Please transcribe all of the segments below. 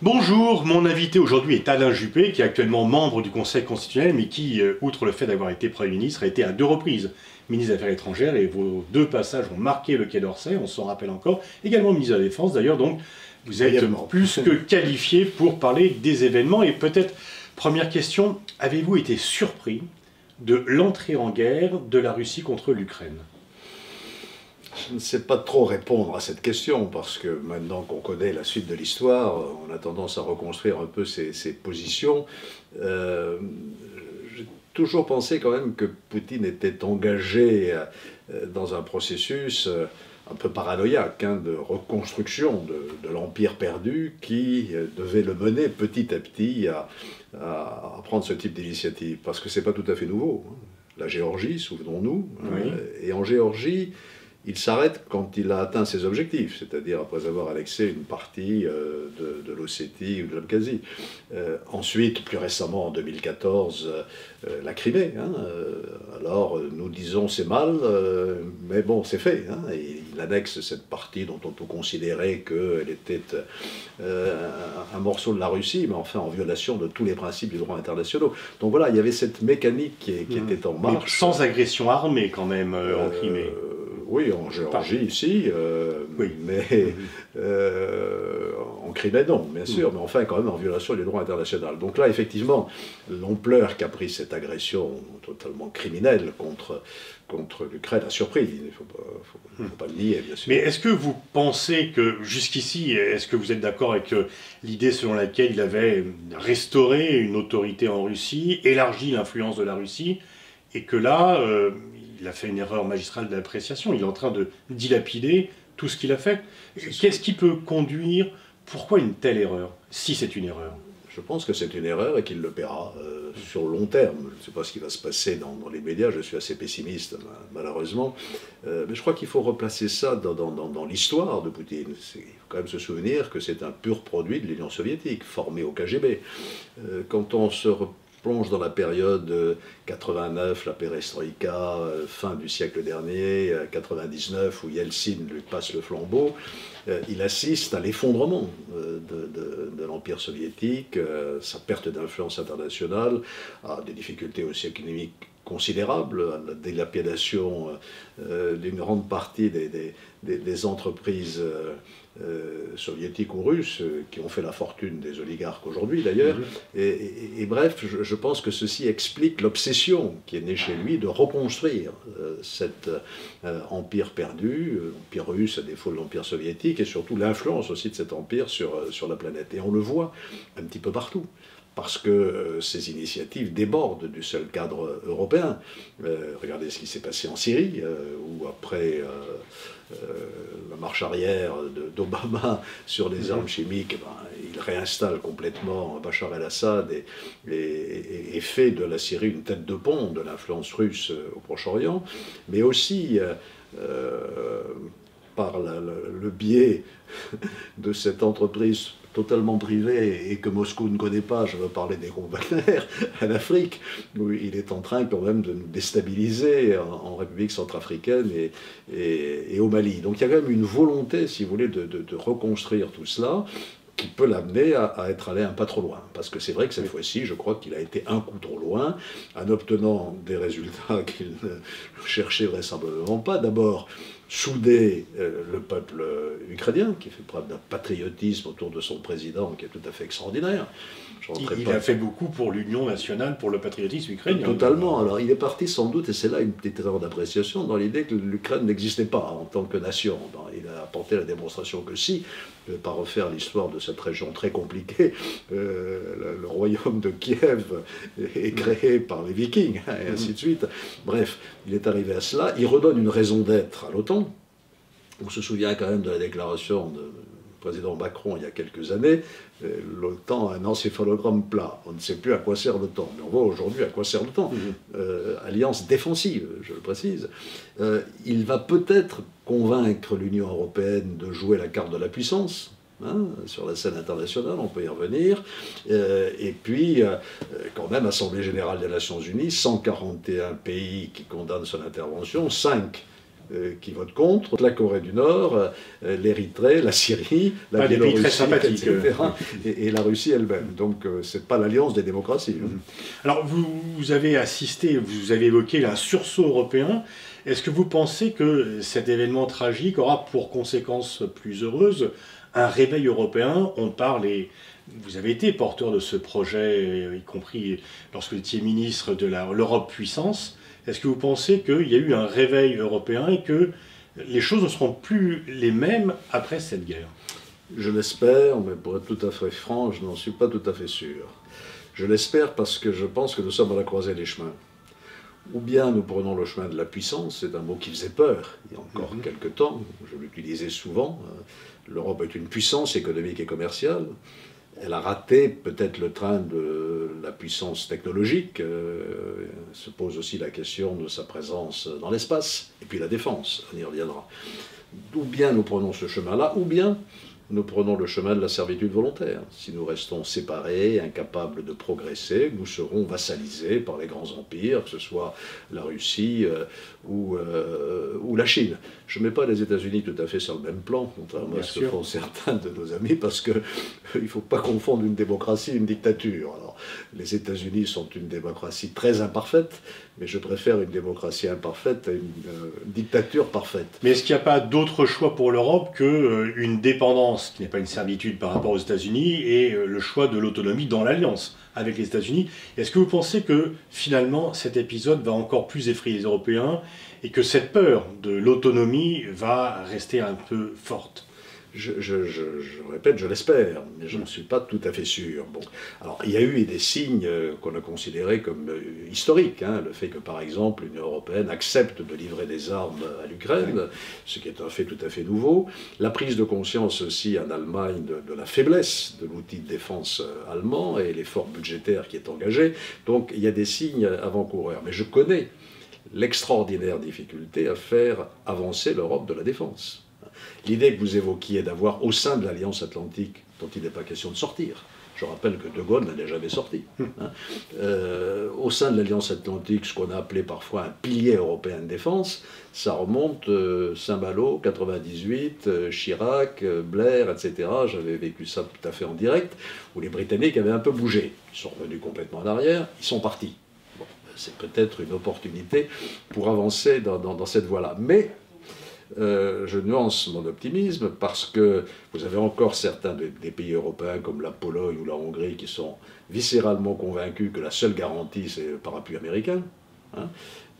Bonjour, mon invité aujourd'hui est Alain Juppé, qui est actuellement membre du Conseil constitutionnel, mais qui, outre le fait d'avoir été Premier ministre, a été à 2 reprises ministre des Affaires étrangères, et vos 2 passages ont marqué le Quai d'Orsay, on s'en rappelle encore, également ministre de la Défense d'ailleurs, donc vous êtes plus que qualifié pour parler des événements. Et peut-être, première question, avez-vous été surpris de l'entrée en guerre de la Russie contre l'Ukraine ? Je ne sais pas trop répondre à cette question, parce que maintenant qu'on connaît la suite de l'histoire, on a tendance à reconstruire un peu ses positions. J'ai toujours pensé quand même que Poutine était engagé dans un processus un peu paranoïaque de reconstruction de l'empire perdu qui devait le mener petit à petit à prendre ce type d'initiative. Parce que ce n'est pas tout à fait nouveau. La Géorgie, souvenons-nous, oui. Et en Géorgie, il s'arrête quand il a atteint ses objectifs, c'est-à-dire après avoir annexé une partie de l'Ossétie ou de l'Abkhazie. Ensuite, plus récemment, en 2014, la Crimée. Alors, nous disons c'est mal, mais bon, c'est fait. Et il annexe cette partie dont on peut considérer qu'elle était un morceau de la Russie, mais enfin en violation de tous les principes du droit international. Donc voilà, il y avait cette mécanique qui était en marche. Mais sans agression armée quand même en Crimée. Oui, en Géorgie, ici, oui. Mais en Crimée, non, bien sûr, mais enfin, quand même, en violation du droit international. Donc là, effectivement, l'ampleur qu'a pris cette agression totalement criminelle contre l'Ukraine a surpris. Il ne faut pas le nier, bien sûr. Mais est-ce que vous pensez que, jusqu'ici, est-ce que vous êtes d'accord avec l'idée selon laquelle il avait restauré une autorité en Russie, élargi l'influence de la Russie, et que là, il a fait une erreur magistrale d'appréciation, il est en train de dilapider tout ce qu'il a fait. Qu'est-ce qui peut conduire, pourquoi une telle erreur, si c'est une erreur ? Je pense que c'est une erreur et qu'il le paiera sur le long terme. Je ne sais pas ce qui va se passer dans les médias, je suis assez pessimiste malheureusement, mais je crois qu'il faut replacer ça dans l'histoire de Poutine. Il faut quand même se souvenir que c'est un pur produit de l'Union soviétique, formé au KGB. Quand on se plonge dans la période 89, la perestroïka, fin du siècle dernier, 99, où Yeltsin lui passe le flambeau, il assiste à l'effondrement de l'Empire soviétique, sa perte d'influence internationale, à des difficultés aussi économiques considérables, à la dilapidation d'une grande partie des entreprises soviétiques ou russes, qui ont fait la fortune des oligarques aujourd'hui d'ailleurs. Et bref, je pense que ceci explique l'obsession qui est née chez lui de reconstruire cet empire perdu, l'empire russe à défaut de l'empire soviétique, et surtout l'influence aussi de cet empire sur la planète. Et on le voit un petit peu partout, parce que ces initiatives débordent du seul cadre européen. Regardez ce qui s'est passé en Syrie, où après la marche arrière d'Obama sur les armes chimiques, il réinstalle complètement Bachar el-Assad et fait de la Syrie une tête de pont de l'influence russe au Proche-Orient, mais aussi par le biais de cette entreprise totalement privée et que Moscou ne connaît pas, je veux parler des groupes Wagner, en Afrique, où il est en train quand même de nous déstabiliser en République centrafricaine et au Mali. Donc il y a quand même une volonté, si vous voulez, de reconstruire tout cela, qui peut l'amener à être allé un pas trop loin. Parce que c'est vrai que cette fois-ci, je crois qu'il a été un coup trop loin, en obtenant des résultats qu'il ne cherchait vraisemblablement pas. D'abord, souder le peuple ukrainien, qui fait preuve d'un patriotisme autour de son président qui est tout à fait extraordinaire. Il a fait beaucoup pour l'Union nationale, pour le patriotisme ukrainien. Totalement. Alors il est parti sans doute, et c'est là une petite erreur d'appréciation, dans l'idée que l'Ukraine n'existait pas en tant que nation. Il a apporté la démonstration que si, je ne vais pas refaire l'histoire de cette région très compliquée, le royaume de Kiev est créé par les Vikings, et ainsi de suite. Bref, il est arrivé à cela. Il redonne une raison d'être à l'OTAN. On se souvient quand même de la déclaration de président Macron il y a quelques années, l'OTAN a un encéphalogramme plat. On ne sait plus à quoi sert l'OTAN, mais on voit aujourd'hui à quoi sert l'OTAN. Alliance défensive, je le précise. Il va peut-être convaincre l'Union européenne de jouer la carte de la puissance, sur la scène internationale, on peut y revenir. Et puis, quand même, Assemblée Générale des Nations Unies, 141 pays qui condamnent son intervention, 5 qui votent contre, la Corée du Nord, l'Érythrée, la Syrie, la Biélorussie, etc. Et la Russie elle-même. Donc ce n'est pas l'alliance des démocraties. Alors vous avez assisté, vous avez évoqué un sursaut européen. Est-ce que vous pensez que cet événement tragique aura pour conséquence plus heureuse un réveil européen? On parle, et vous avez été porteur de ce projet, y compris lorsque vous étiez ministre de l'Europe puissance. Est-ce que vous pensez qu'il y a eu un réveil européen et que les choses ne seront plus les mêmes après cette guerre? Je l'espère, mais pour être tout à fait franc, je n'en suis pas tout à fait sûr. Je l'espère parce que je pense que nous sommes à la croisée des chemins. Ou bien nous prenons le chemin de la puissance, c'est un mot qui faisait peur il y a encore quelque temps, je l'utilisais souvent. L'Europe est une puissance économique et commerciale. Elle a raté peut-être le train de la puissance technologique. Se pose aussi la question de sa présence dans l'espace, et puis la défense, on y reviendra. Ou bien nous prenons ce chemin-là, ou bien nous prenons le chemin de la servitude volontaire. Si nous restons séparés, incapables de progresser, nous serons vassalisés par les grands empires, que ce soit la Russie ou la Chine. Je ne mets pas les États-Unis tout à fait sur le même plan, contrairement à ce que font certains de nos amis, parce qu'il ne faut pas confondre une démocratie et une dictature. Alors, les États-Unis sont une démocratie très imparfaite, mais je préfère une démocratie imparfaite à une dictature parfaite. Mais est-ce qu'il n'y a pas d'autre choix pour l'Europe qu'une dépendance, qui n'est pas une servitude par rapport aux États-Unis, et le choix de l'autonomie dans l'alliance avec les États-Unis? Est-ce que vous pensez que finalement cet épisode va encore plus effrayer les Européens et que cette peur de l'autonomie va rester un peu forte? Je répète, je l'espère, mais je ne suis pas tout à fait sûr. Bon. Alors, il y a eu des signes qu'on a considérés comme historiques. Hein, le fait que, par exemple, l'Union européenne accepte de livrer des armes à l'Ukraine, ce qui est un fait tout à fait nouveau. La prise de conscience aussi en Allemagne de la faiblesse de l'outil de défense allemand et l'effort budgétaire qui est engagé. Donc, il y a des signes avant-coureurs. Mais je connais l'extraordinaire difficulté à faire avancer l'Europe de la défense. L'idée que vous évoquiez d'avoir au sein de l'Alliance Atlantique, dont il n'est pas question de sortir, je rappelle que De Gaulle n'en est jamais sorti, hein, au sein de l'Alliance Atlantique, ce qu'on a appelé parfois un pilier européen de défense, ça remonte Saint-Malo, 98, Chirac, Blair, etc. J'avais vécu ça tout à fait en direct, où les Britanniques avaient un peu bougé. Ils sont revenus complètement en arrière, ils sont partis. Bon, c'est peut-être une opportunité pour avancer dans cette voie-là. Mais je nuance mon optimisme parce que vous avez encore certains des pays européens comme la Pologne ou la Hongrie qui sont viscéralement convaincus que la seule garantie c'est le parapluie américain. Hein,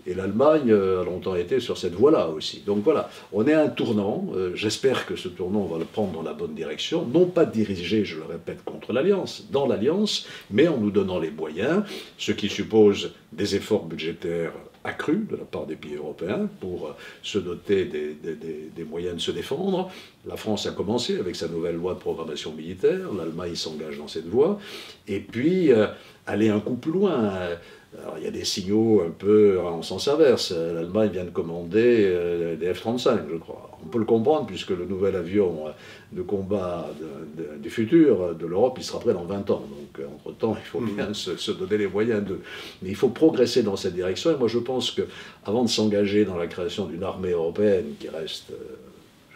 et l'Allemagne a longtemps été sur cette voie-là aussi. Donc voilà, on est à un tournant. J'espère que ce tournant, on va le prendre dans la bonne direction. Non pas dirigé, je le répète, contre l'Alliance, dans l'Alliance, mais en nous donnant les moyens, ce qui suppose des efforts budgétaires accrus de la part des pays européens pour se doter des moyens de se défendre. La France a commencé avec sa nouvelle loi de programmation militaire. L'Allemagne s'engage dans cette voie. Et puis, aller un coup plus loin. Alors, il y a des signaux un peu en sens inverse. L'Allemagne vient de commander des F-35, je crois. On peut le comprendre, puisque le nouvel avion de combat du futur de l'Europe, il sera prêt dans 20 ans. Donc, entre-temps, il faut bien se donner les moyens de... Mais il faut progresser dans cette direction. Et moi, je pense qu'avant de s'engager dans la création d'une armée européenne, qui reste,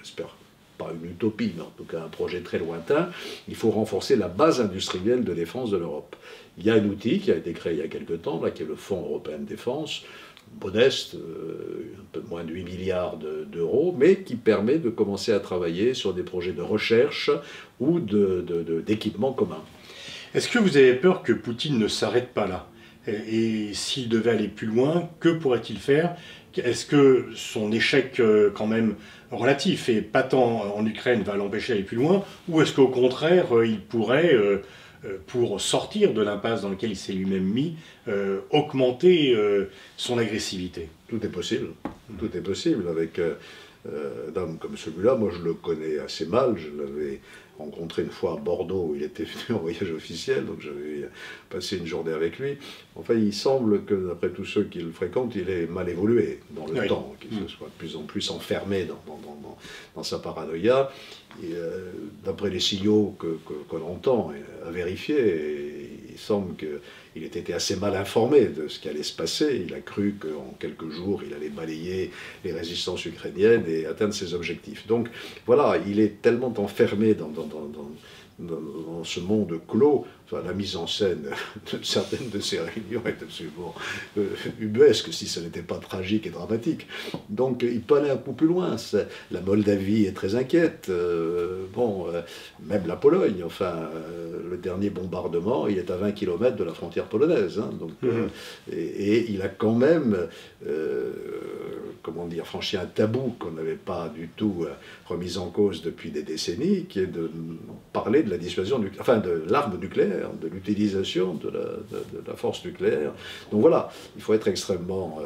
j'espère, pas une utopie, mais en tout cas un projet très lointain, il faut renforcer la base industrielle de défense de l'Europe. Il y a un outil qui a été créé il y a quelque temps, là, qui est le Fonds européen de défense, modeste, un peu moins de 8 milliards d'euros, mais qui permet de commencer à travailler sur des projets de recherche ou d'équipement commun. Est-ce que vous avez peur que Poutine ne s'arrête pas là? Et s'il devait aller plus loin, que pourrait-il faire? Est-ce que son échec quand même relatif et patent en Ukraine va l'empêcher d'aller plus loin? Ou est-ce qu'au contraire, il pourrait, pour sortir de l'impasse dans laquelle il s'est lui-même mis, augmenter son agressivité? Tout est possible. Tout est possible avec un homme comme celui-là. Moi, je le connais assez mal. Je l'avais rencontré une fois à Bordeaux, où il était venu en voyage officiel, donc j'avais passé une journée avec lui. Enfin, il semble que, d'après tous ceux qui le fréquentent, il est mal évolué dans le temps, qu'il se soit de plus en plus enfermé dans sa paranoïa. D'après les signaux qu'on entend, à vérifier, Il semble qu'il ait été assez mal informé de ce qui allait se passer. Il a cru qu'en quelques jours, il allait balayer les résistances ukrainiennes et atteindre ses objectifs. Donc voilà, il est tellement enfermé dans ce monde clos. Enfin, la mise en scène de certaines de ces réunions est absolument ubuesque, si ce n'était pas tragique et dramatique. Donc il peut aller un peu plus loin. La Moldavie est très inquiète, même la Pologne. Enfin, le dernier bombardement, il est à 20 km de la frontière polonaise. Hein, donc, et il a quand même, franchi un tabou qu'on n'avait pas du tout remis en cause depuis des décennies, qui est de parler de la dissuasion, de l'arme nucléaire, de l'utilisation de la force nucléaire. Donc voilà, il faut être extrêmement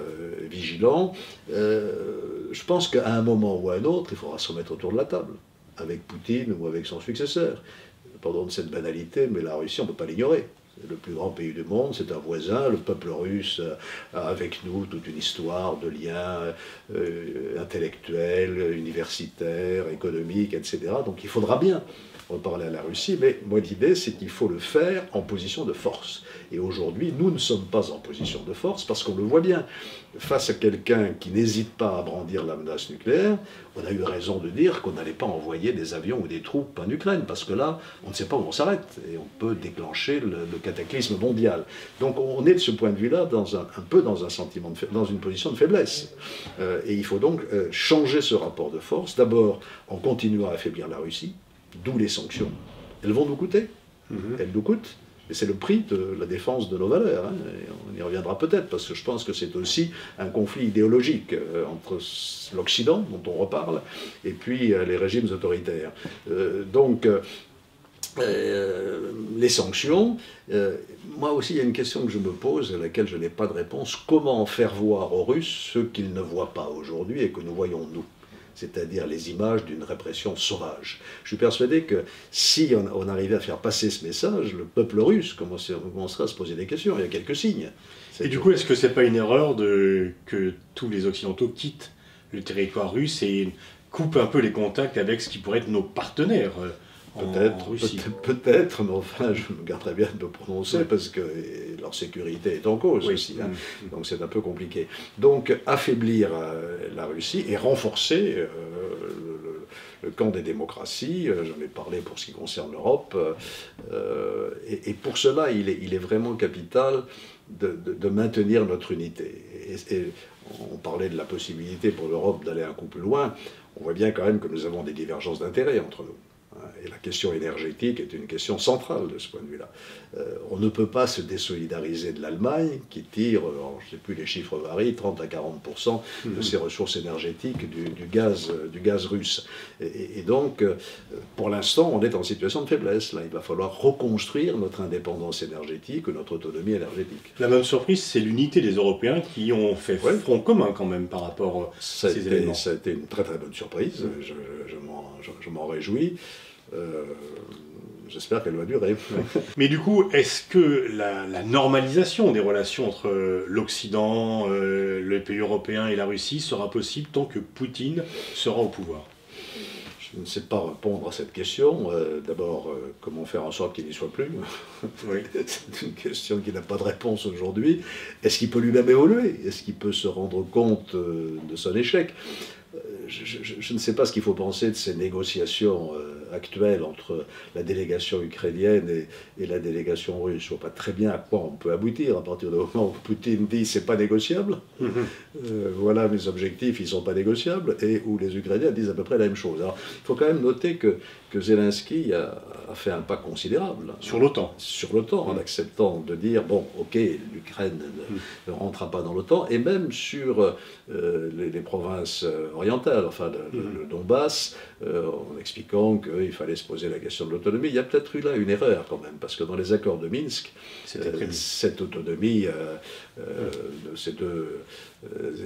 vigilant. Je pense qu'à un moment ou à un autre, il faudra se remettre autour de la table, avec Poutine ou avec son successeur. Pardon de cette banalité, mais la Russie, on ne peut pas l'ignorer. C'est le plus grand pays du monde, c'est un voisin, le peuple russe a avec nous toute une histoire de liens intellectuels, universitaires, économiques, etc. Donc il faudra bien reparler à la Russie, mais moi l'idée c'est qu'il faut le faire en position de force. Et aujourd'hui, nous ne sommes pas en position de force parce qu'on le voit bien. Face à quelqu'un qui n'hésite pas à brandir la menace nucléaire, on a eu raison de dire qu'on n'allait pas envoyer des avions ou des troupes en Ukraine, parce que là, on ne sait pas où on s'arrête, et on peut déclencher le cataclysme mondial. Donc on est de ce point de vue-là un peu dans un sentiment dans une position de faiblesse. Et il faut donc changer ce rapport de force, d'abord en continuant à affaiblir la Russie, d'où les sanctions. Elles vont nous coûter. Elles nous coûtent. Et c'est le prix de la défense de nos valeurs. Hein. Et on y reviendra peut-être, parce que je pense que c'est aussi un conflit idéologique entre l'Occident, dont on reparle, et puis les régimes autoritaires. Les sanctions, moi aussi il y a une question que je me pose, à laquelle je n'ai pas de réponse. Comment faire voir aux Russes ce qu'ils ne voient pas aujourd'hui et que nous voyons nous ? C'est-à-dire les images d'une répression sauvage. Je suis persuadé que si on arrivait à faire passer ce message, le peuple russe commencerait à se poser des questions. Il y a quelques signes. Et du coup, est-ce que c'est pas une erreur que tous les Occidentaux quittent le territoire russe et coupent un peu les contacts avec ce qui pourrait être nos partenaires en Russie ? Peut-être, mais enfin, je me garderais bien de me prononcer parce que leur sécurité est en cause aussi. Hein. Donc c'est un peu compliqué. Donc affaiblir la Russie et renforcer le camp des démocraties, j'en ai parlé pour ce qui concerne l'Europe, et pour cela, il est vraiment capital de maintenir notre unité. Et on parlait de la possibilité pour l'Europe d'aller un coup plus loin. On voit bien quand même que nous avons des divergences d'intérêts entre nous. Et la question énergétique est une question centrale de ce point de vue-là. On ne peut pas se désolidariser de l'Allemagne qui tire, je ne sais plus les chiffres varient, 30 à 40% de ses ressources énergétiques du gaz russe. Et donc, pour l'instant, on est en situation de faiblesse. Là, il va falloir reconstruire notre indépendance énergétique ou notre autonomie énergétique. La même surprise, c'est l'unité des Européens qui ont fait front commun quand même par rapport à ces événements. Ça a été une très très bonne surprise, je m'en réjouis. J'espère qu'elle va durer. Mais du coup, est-ce que la normalisation des relations entre l'Occident, les pays européens et la Russie sera possible tant que Poutine sera au pouvoir ? Je ne sais pas répondre à cette question. D'abord, comment faire en sorte qu'il n'y soit plus ? C'est une question qui n'a pas de réponse aujourd'hui. Est-ce qu'il peut lui-même évoluer ? Est-ce qu'il peut se rendre compte de son échec ? Je ne sais pas ce qu'il faut penser de ces négociations actuelles entre la délégation ukrainienne et la délégation russe. Je ne vois pas très bien à quoi on peut aboutir à partir du moment où Poutine dit c'est pas négociable. Voilà mes objectifs, ils ne sont pas négociables, et où les Ukrainiens disent à peu près la même chose. Alors, il faut quand même noter que Zelensky a fait un pas considérable. Sur l'OTAN. Sur l'OTAN, en acceptant de dire, bon, ok, l'Ukraine ne rentrera pas dans l'OTAN, et même sur les provinces orientales, enfin le Donbass, en expliquant qu'il fallait se poser la question de l'autonomie. Il y a peut-être eu là une erreur quand même, parce que dans les accords de Minsk, cette autonomie de ces deux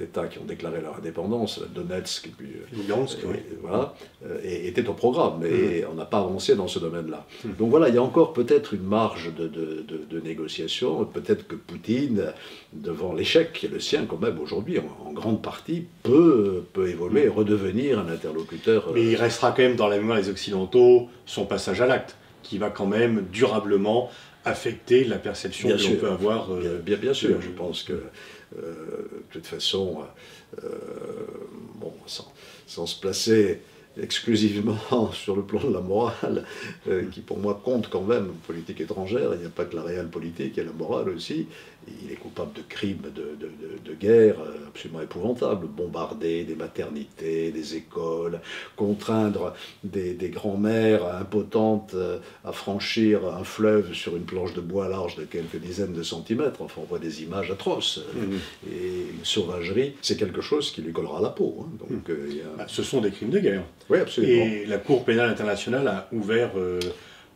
États qui ont déclaré leur indépendance, Donetsk et puis Lugansk, voilà, était au programme, mais on n'a pas avancé dans ce domaine-là. Donc voilà, il y a encore peut-être une marge de négociation, peut-être que Poutine, devant l'échec qui est le sien quand même aujourd'hui, en grande partie, peut évoluer et redevenir un interlocuteur. Mais il restera quand même dans la mémoire des Occidentaux son passage à l'acte, qui va quand même durablement affecter la perception que l'on peut avoir. Bien sûr, je pense que de toute façon, bon, sans se placer exclusivement sur le plan de la morale, qui pour moi compte quand même en politique étrangère. Il n'y a pas que la réelle politique, il y a la morale aussi. Il est coupable de crimes de guerre absolument épouvantables. Bombarder des maternités, des écoles, contraindre des grands-mères impotentes à franchir un fleuve sur une planche de bois large de quelques dizaines de centimètres. Enfin, on voit des images atroces. Et une sauvagerie, c'est quelque chose qui lui collera à la peau. Hein. Donc, ce sont des crimes de guerre. Oui, absolument. Et la Cour pénale internationale a ouvert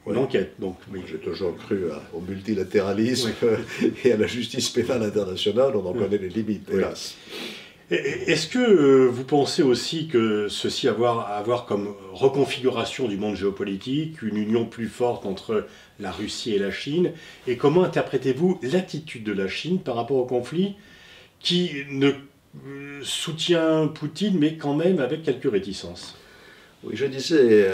une enquête. Donc, oui. J'ai toujours cru au multilatéralisme et à la justice pénale internationale. On en connaît les limites, hélas. Est-ce que vous pensez aussi que ceci avoir comme reconfiguration du monde géopolitique, une union plus forte entre la Russie et la Chine? Et comment interprétez-vous l'attitude de la Chine par rapport au conflit, qui ne soutient Poutine, mais quand même avec quelques réticences? Oui, je disais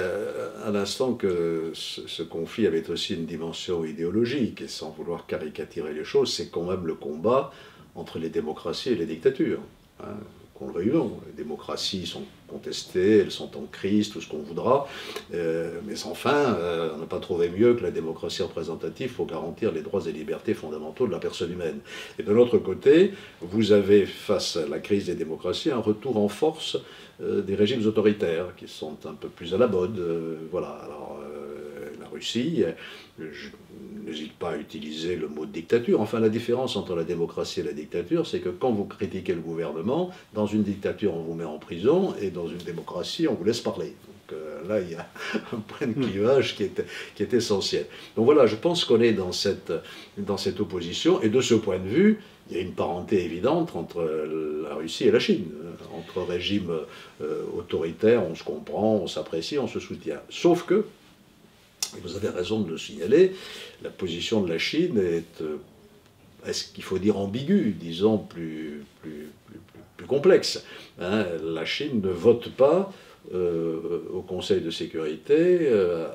à l'instant que ce conflit avait aussi une dimension idéologique, et sans vouloir caricaturer les choses, c'est quand même le combat entre les démocraties et les dictatures. Hein, qu'on le veuille ou non. Les démocraties sont contestées, elles sont en crise, tout ce qu'on voudra, mais enfin, on n'a pas trouvé mieux que la démocratie représentative pour garantir les droits et libertés fondamentaux de la personne humaine. Et de l'autre côté, vous avez, face à la crise des démocraties, un retour en force des régimes autoritaires qui sont un peu plus à la mode. Voilà. Alors, la Russie, je n'hésite pas à utiliser le mot dictature. Enfin, la différence entre la démocratie et la dictature, c'est que quand vous critiquez le gouvernement, dans une dictature, on vous met en prison, et dans une démocratie, on vous laisse parler. Donc là, il y a un point de clivage qui est essentiel. Donc voilà, je pense qu'on est dans cette opposition, et de ce point de vue, il y a une parenté évidente entre la Russie et la Chine. Entre régimes autoritaires, on se comprend, on s'apprécie, on se soutient. Sauf que, et vous avez raison de le signaler, la position de la Chine est-ce qu'il faut dire ambiguë, disons plus complexe. Hein, la Chine ne vote pas au Conseil de sécurité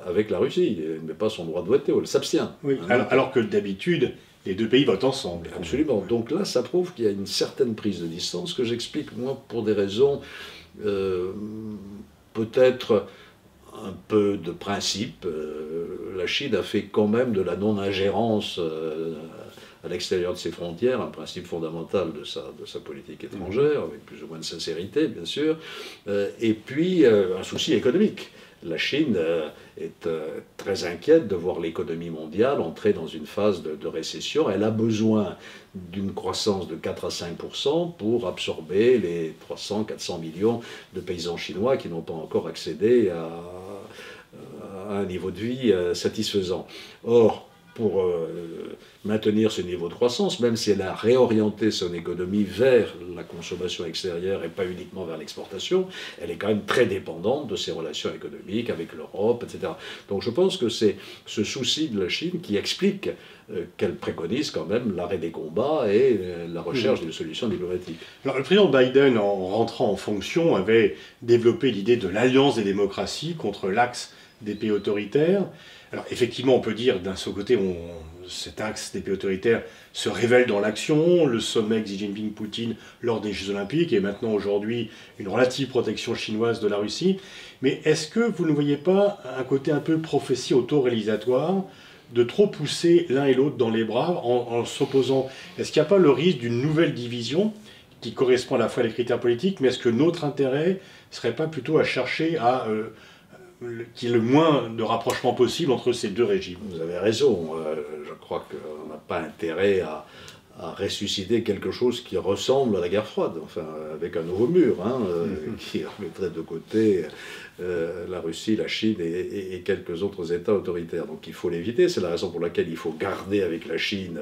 avec la Russie. Elle n'a pas son droit de voter, elle s'abstient. Oui, alors que d'habitude, les deux pays votent ensemble. Absolument. Donc là, ça prouve qu'il y a une certaine prise de distance que j'explique, moi, pour des raisons peut-être un peu de principe. La Chine a fait quand même de la non-ingérence à l'extérieur de ses frontières un principe fondamental de sa politique étrangère, avec plus ou moins de sincérité, bien sûr, et puis un souci économique. La Chine est très inquiète de voir l'économie mondiale entrer dans une phase de récession. Elle a besoin d'une croissance de 4 à 5% pour absorber les 300-400 millions de paysans chinois qui n'ont pas encore accédé à un niveau de vie satisfaisant. Or, pour maintenir ce niveau de croissance, même si elle a réorienté son économie vers la consommation extérieure et pas uniquement vers l'exportation, elle est quand même très dépendante de ses relations économiques avec l'Europe, etc. Donc je pense que c'est ce souci de la Chine qui explique qu'elle préconise quand même l'arrêt des combats et la recherche d'une solution diplomatique. Alors, le président Biden, en rentrant en fonction, avait développé l'idée de l'alliance des démocraties contre l'axe des pays autoritaires. Alors effectivement, on peut dire d'un seul côté, cet axe des pays autoritaires se révèle dans l'action, le sommet Xi Jinping-Poutine lors des Jeux Olympiques et maintenant aujourd'hui une relative protection chinoise de la Russie. Mais est-ce que vous ne voyez pas un côté un peu prophétie auto-réalisatoire de trop pousser l'un et l'autre dans les bras en s'opposant? Est-ce qu'il n'y a pas le risque d'une nouvelle division qui correspond à la fois à des critères politiques, mais est-ce que notre intérêt ne serait pas plutôt à chercher à qu'il y ait le moins de rapprochement possible entre ces deux régimes? Vous avez raison. Je crois qu'on n'a pas intérêt à ressusciter quelque chose qui ressemble à la guerre froide, enfin, avec un nouveau mur, qui remettrait de côté la Russie, la Chine et quelques autres États autoritaires. Donc il faut l'éviter. C'est la raison pour laquelle il faut garder avec la Chine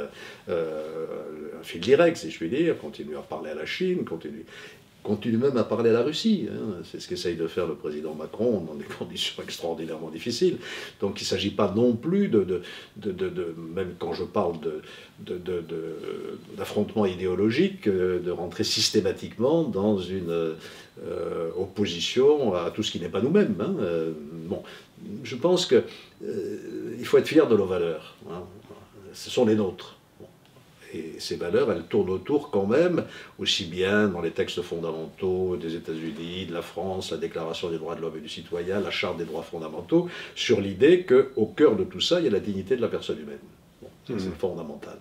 un fil direct, si je puis dire, continuer à parler à la Chine, continue même à parler à la Russie. Hein. C'est ce qu'essaye de faire le président Macron dans des conditions extraordinairement difficiles. Donc il ne s'agit pas non plus même quand je parle d'affrontement idéologique, de rentrer systématiquement dans une opposition à tout ce qui n'est pas nous-mêmes. Hein. Bon, je pense qu'il faut être fier de nos valeurs. Hein. ce sont les nôtres. Et ces valeurs, elles tournent autour quand même, aussi bien dans les textes fondamentaux des États-Unis, de la France, la Déclaration des droits de l'homme et du citoyen, la Charte des droits fondamentaux, sur l'idée qu'au cœur de tout ça, il y a la dignité de la personne humaine. Bon, c'est fondamental.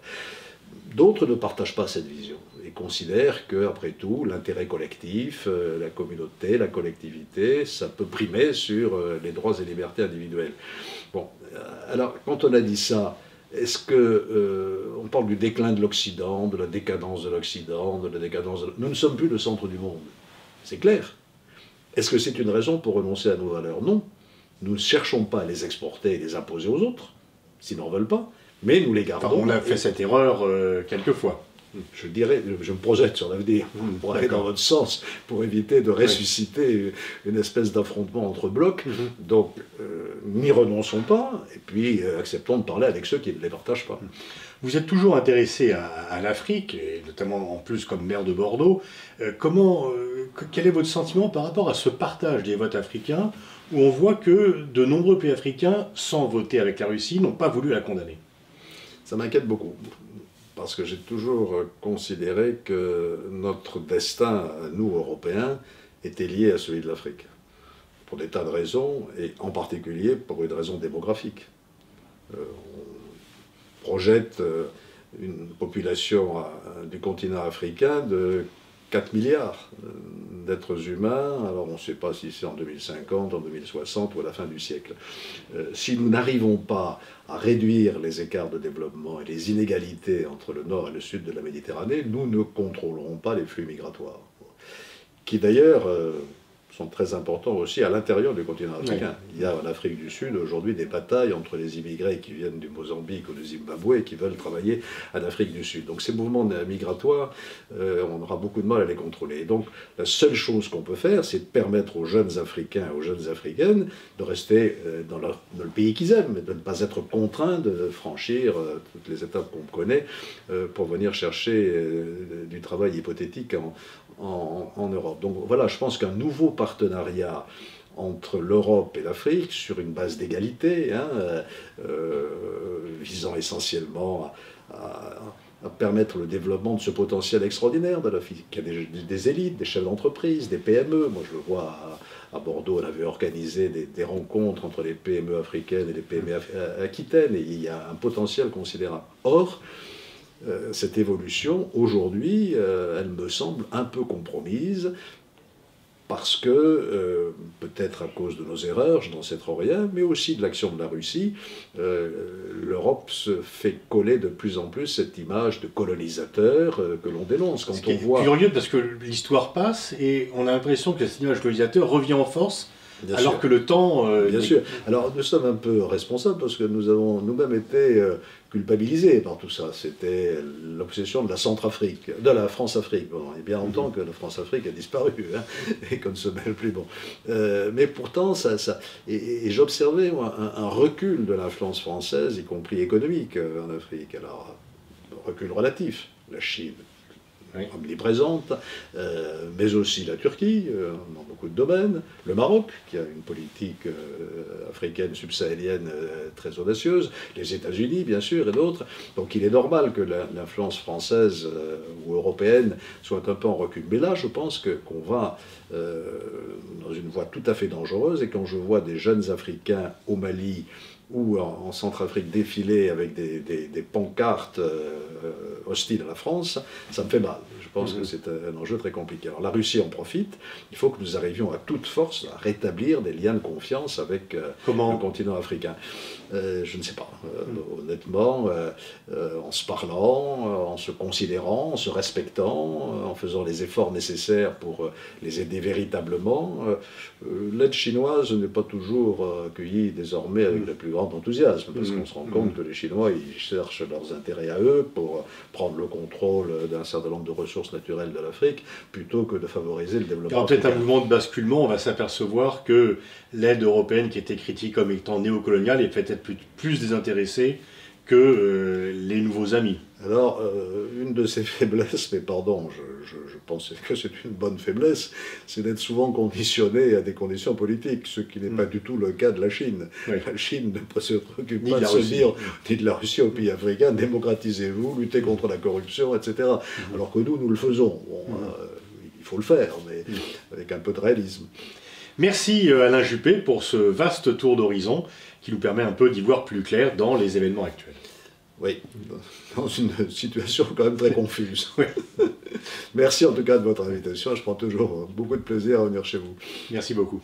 D'autres ne partagent pas cette vision et considèrent que, après tout, l'intérêt collectif, la communauté, la collectivité, ça peut primer sur les droits et libertés individuelles. Bon, alors, quand on a dit ça, est-ce que on parle du déclin de l'Occident, de la décadence de l'Occident, de la décadence de... Nous ne sommes plus le centre du monde, c'est clair. Est-ce que c'est une raison pour renoncer à nos valeurs? Non. Nous ne cherchons pas à les exporter et les imposer aux autres, s'ils n'en veulent pas, mais nous les gardons. Enfin, on a fait cette erreur quelquefois. Je dirais, je me projette sur l'avenir pour aller dans votre sens, pour éviter de ressusciter une espèce d'affrontement entre blocs. Donc, n'y renonçons pas, et puis acceptons de parler avec ceux qui ne les partagent pas. Vous êtes toujours intéressé à l'Afrique, et notamment en plus comme maire de Bordeaux. Quel est votre sentiment par rapport à ce partage des votes africains, où on voit que de nombreux pays africains, sans voter avec la Russie, n'ont pas voulu la condamner? Ça m'inquiète beaucoup. Parce que j'ai toujours considéré que notre destin, nous, Européens, était lié à celui de l'Afrique. Pour des tas de raisons, et en particulier pour une raison démographique. On projette une population du continent africain de 4 milliards d'êtres humains. Alors on ne sait pas si c'est en 2050, en 2060 ou à la fin du siècle. Si nous n'arrivons pas à réduire les écarts de développement et les inégalités entre le nord et le sud de la Méditerranée, nous ne contrôlerons pas les flux migratoires, qui d'ailleurs sont très importants aussi à l'intérieur du continent africain. Oui. Il y a en Afrique du Sud aujourd'hui des batailles entre les immigrés qui viennent du Mozambique ou du Zimbabwe et qui veulent travailler en Afrique du Sud. Donc ces mouvements migratoires, on aura beaucoup de mal à les contrôler. Et donc la seule chose qu'on peut faire, c'est de permettre aux jeunes Africains et aux jeunes Africaines de rester dans le pays qu'ils aiment, de ne pas être contraints de franchir toutes les étapes qu'on connaît pour venir chercher du travail hypothétique en Europe. Donc voilà, je pense qu'un nouveau partenariat entre l'Europe et l'Afrique, sur une base d'égalité, visant essentiellement à permettre le développement de ce potentiel extraordinaire de l'Afrique. Il y a des élites, des chefs d'entreprise, des PME. Moi, je le vois à Bordeaux, on avait organisé des rencontres entre les PME africaines et les PME aquitaines, et il y a un potentiel considérable. Or, cette évolution, aujourd'hui, elle me semble un peu compromise, parce que, peut-être à cause de nos erreurs, je n'en sais trop rien, mais aussi de l'action de la Russie, l'Europe se fait coller de plus en plus cette image de colonisateur que l'on dénonce. Quand on voit... C'est curieux parce que l'histoire passe et on a l'impression que cette image de colonisateur revient en force. Bien alors sûr. Que le temps... Bien sûr. Alors nous sommes un peu responsables parce que nous avons nous-mêmes été culpabilisés par tout ça. C'était l'obsession de la Centrafrique, de la France-Afrique. Bon, il y a bien longtemps que la France-Afrique a disparu et qu'on ne se mêle plus. Bon. Mais pourtant, et j'observais un recul de l'influence française, y compris économique, en Afrique. Alors, un recul relatif. La Chine, omniprésente, mais aussi la Turquie, dans beaucoup de domaines, le Maroc, qui a une politique africaine subsahélienne très audacieuse, les États-Unis, bien sûr, et d'autres. Donc il est normal que l'influence française ou européenne soit un peu en recul. Mais là, je pense qu'on va dans une voie tout à fait dangereuse, et quand je vois des jeunes Africains au Mali, ou en Centrafrique défiler avec des pancartes hostiles à la France, ça me fait mal. Je pense que c'est un enjeu très compliqué. Alors la Russie en profite, il faut que nous arrivions à toute force à rétablir des liens de confiance avec le continent africain. Je ne sais pas, honnêtement, en se parlant, en se considérant, en se respectant, en faisant les efforts nécessaires pour les aider véritablement. L'aide chinoise n'est pas toujours accueillie désormais avec le plus grand enthousiasme, parce qu'on se rend compte que les Chinois, ils cherchent leurs intérêts à eux pour prendre le contrôle d'un certain nombre de ressources naturelles de l'Afrique, plutôt que de favoriser le développement. Il y aura peut-être un mouvement de basculement, on va s'apercevoir que l'aide européenne qui était critiquée comme étant néocoloniale est peut-être plus désintéressée que les nouveaux amis. Alors, une de ses faiblesses, mais pardon, je pense que c'est une bonne faiblesse, c'est d'être souvent conditionné à des conditions politiques, ce qui n'est pas du tout le cas de la Chine. Oui. La Chine ne se préoccupe pas de se dire, ni de la Russie aux pays africains, démocratisez-vous, luttez contre la corruption, etc. Alors que nous le faisons. Bon, il faut le faire, mais avec un peu de réalisme. Merci Alain Juppé pour ce vaste tour d'horizon qui nous permet un peu d'y voir plus clair dans les événements actuels. Oui, dans une situation quand même très confuse. Oui. Merci en tout cas de votre invitation, je prends toujours beaucoup de plaisir à venir chez vous. Merci beaucoup.